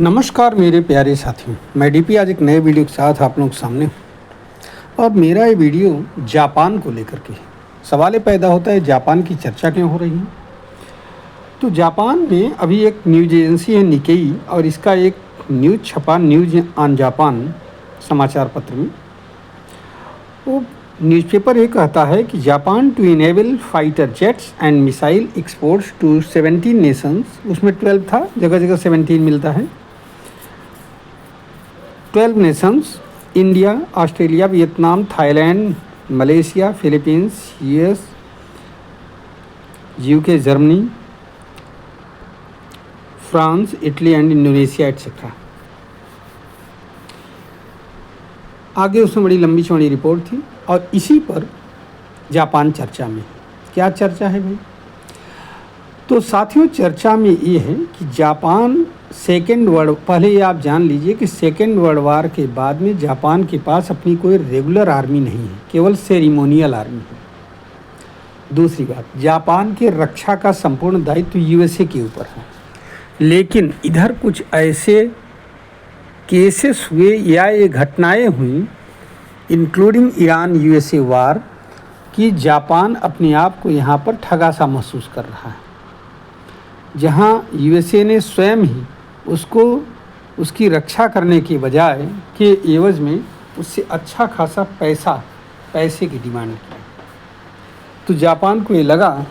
नमस्कार मेरे प्यारे साथियों, मैं डीपी आज एक नए वीडियो के साथ आप लोगों के सामने हूँ। और मेरा ये वीडियो जापान को लेकर के सवाल ये पैदा होता है, जापान की चर्चा क्यों हो रही है। तो जापान में अभी एक न्यूज एजेंसी है निकेई, और इसका एक न्यूज छपा न्यूज ऑन जापान समाचार पत्र में। वो न्यूज़पेपर ये कहता है कि Japan to enable fighter jets and missile exports to 17 nations, उसमें 12 था, जगह जगह 17 मिलता है। 12 nations, India, Australia, Vietnam, Thailand, Malaysia, Philippines, US, UK, Germany, France, Italy and Indonesia etcetera. आगे उसमें बड़ी लंबी चौड़ी रिपोर्ट थी, और इसी पर जापान चर्चा में। क्या चर्चा है भाई? तो साथियों, चर्चा में ये है कि जापान सेकेंड वर्ल्ड, पहले ये आप जान लीजिए कि सेकेंड वर्ल्ड वार के बाद में जापान के पास अपनी कोई रेगुलर आर्मी नहीं है, केवल सेरिमोनियल आर्मी है। दूसरी बात, जापान के रक्षा का संपूर्ण दायित्व यूएसए के ऊपर है। लेकिन इधर कुछ ऐसे केसेस हुए या ये घटनाएं हुई, इंक्लूडिंग ईरान यूएसए वार, कि जापान अपने आप को यहाँ पर ठगा सा महसूस कर रहा है, जहाँ यूएसए ने स्वयं ही उसको उसकी रक्षा करने के बजाय के एवज में उससे अच्छा खासा पैसे की डिमांड की। तो जापान को ये लगा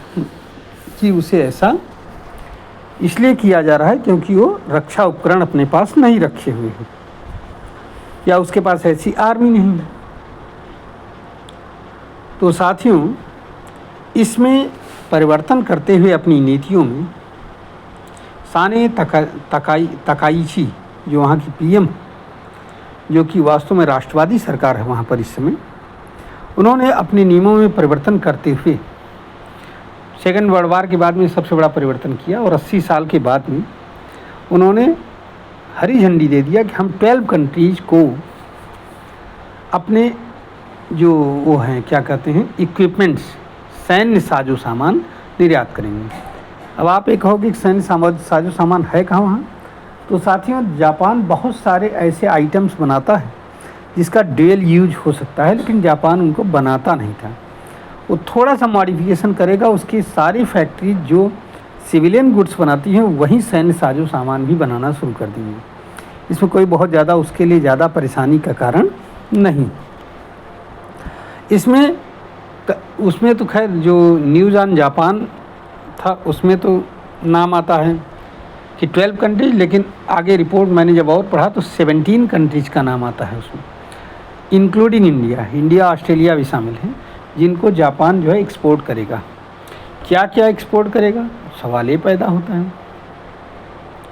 कि उसे ऐसा इसलिए किया जा रहा है क्योंकि वो रक्षा उपकरण अपने पास नहीं रखे हुए हैं, या उसके पास ऐसी आर्मी नहीं है। तो साथियों, इसमें परिवर्तन करते हुए अपनी नीतियों में साने तकाइची, जो वहाँ की पीएम, जो कि वास्तव में राष्ट्रवादी सरकार है वहाँ पर इस समय, उन्होंने अपने नियमों में परिवर्तन करते हुए सेकेंड वर्ल्ड वार के बाद में सबसे बड़ा परिवर्तन किया, और 80 साल के बाद में उन्होंने हरी झंडी दे दिया कि हम 12 कंट्रीज़ को अपने जो वो हैं, क्या कहते हैं, इक्विपमेंट्स, सैन्य साजो सामान निर्यात करेंगे। अब आप एक कहोगे कि सैन्य साजो सामान है कहाँ वहाँ? तो साथियों, जापान बहुत सारे ऐसे आइटम्स बनाता है जिसका डुअल यूज हो सकता है, लेकिन जापान उनको बनाता नहीं था। वो थोड़ा सा मॉडिफिकेशन करेगा, उसकी सारी फैक्ट्री जो सिविलियन गुड्स बनाती हैं वहीं सैन्य साजो सामान भी बनाना शुरू कर देंगे। इसमें कोई बहुत ज़्यादा उसके लिए ज़्यादा परेशानी का कारण नहीं। उसमें तो खैर जो न्यूज़ ऑन जापान था उसमें तो नाम आता है कि 12 कंट्रीज, लेकिन आगे रिपोर्ट मैंने जब और पढ़ा तो 17 कंट्रीज का नाम आता है उसमें, इंक्लूडिंग इंडिया, ऑस्ट्रेलिया भी शामिल हैं, जिनको जापान जो है एक्सपोर्ट करेगा। क्या क्या एक्सपोर्ट करेगा, सवाल ये पैदा होता है।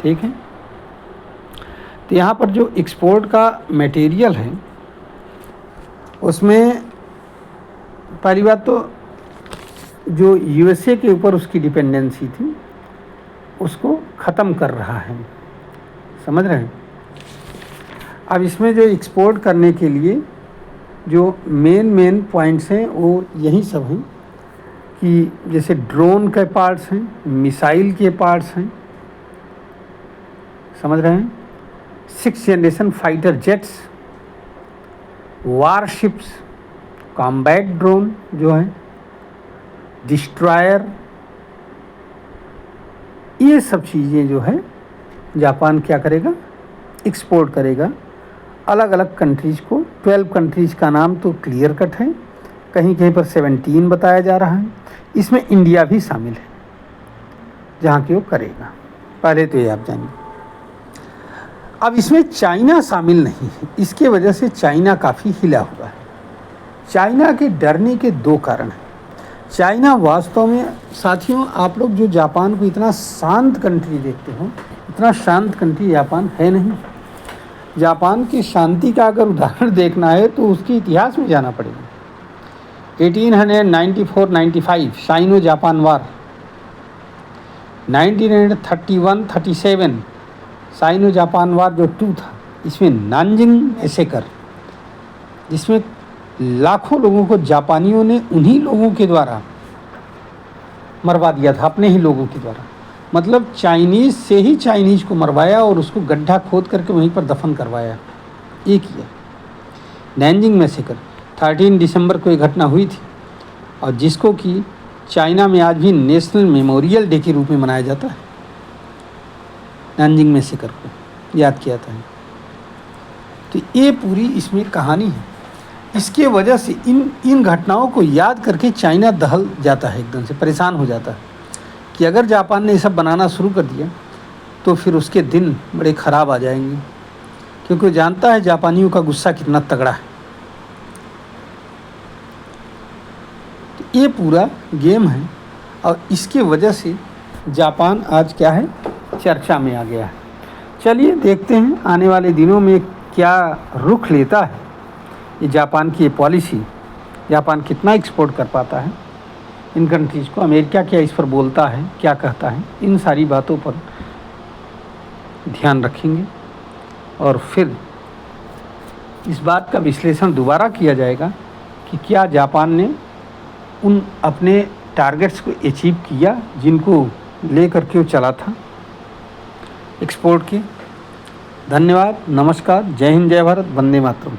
ठीक है, तो यहाँ पर जो एक्सपोर्ट का मटेरियल है उसमें पहली बात तो जो यूएसए के ऊपर उसकी डिपेंडेंसी थी उसको ख़त्म कर रहा है, समझ रहे हैं। अब इसमें जो एक्सपोर्ट करने के लिए जो मेन पॉइंट्स हैं वो यही सब हैं कि जैसे ड्रोन के पार्ट्स हैं, मिसाइल के पार्ट्स हैं, समझ रहे हैं, 6th generation fighter jets, warships, combat drone जो है, डिस्ट्रॉयर, ये सब चीज़ें जो है जापान क्या करेगा, एक्सपोर्ट करेगा अलग अलग कंट्रीज़ को। 12 कंट्रीज़ का नाम तो क्लियर कट है, कहीं कहीं पर 17 बताया जा रहा है, इसमें इंडिया भी शामिल है जहाँ की वो करेगा। पहले तो ये आप जानिए। अब इसमें चाइना शामिल नहीं है, इसके वजह से चाइना काफ़ी हिला हुआ है। चाइना के डरने के 2 कारण हैं। चाइना वास्तव में साथियों, आप लोग जो जापान को इतना शांत कंट्री देखते हो, इतना शांत कंट्री जापान है नहीं। जापान की शांति का अगर उदाहरण देखना है तो उसके इतिहास में जाना पड़ेगा। 1894-95 साइनो जापान वार, 1931-37 साइनो जापान वार जो 2 था, इसमें नानजिंग मैसेकर, जिसमें लाखों लोगों को जापानियों ने उन्हीं लोगों के द्वारा मरवा दिया था, अपने ही लोगों के द्वारा। मतलब चाइनीज़ से ही चाइनीज़ को मरवाया और उसको गड्ढा खोद करके वहीं पर दफन करवाया। ये किया। नैनजिंग मैसेकर 13 दिसंबर को ये घटना हुई थी और जिसको कि चाइना में आज भी नेशनल मेमोरियल डे के रूप में मनाया जाता है। नैनजिंग मैसेकर को याद किया था। तो ये पूरी इसमें कहानी है। इसके वजह से इन घटनाओं को याद करके चाइना दहल जाता है, एकदम से परेशान हो जाता है कि अगर जापान ने ये सब बनाना शुरू कर दिया तो फिर उसके दिन बड़े ख़राब आ जाएंगे, क्योंकि वो जानता है जापानियों का गुस्सा कितना तगड़ा है। तो ये पूरा गेम है और इसके वजह से जापान आज क्या है, चर्चा में आ गया है। चलिए देखते हैं आने वाले दिनों में क्या रुख लेता है ये जापान की ये पॉलिसी। जापान कितना एक्सपोर्ट कर पाता है इन कंट्रीज़ को, अमेरिका क्या इस पर बोलता है, क्या कहता है, इन सारी बातों पर ध्यान रखेंगे और फिर इस बात का विश्लेषण दोबारा किया जाएगा कि क्या जापान ने उन अपने टारगेट्स को अचीव किया जिनको ले करके वो चला था एक्सपोर्ट के। धन्यवाद, नमस्कार, जय हिंद, जय भारत, वंदे मातरम।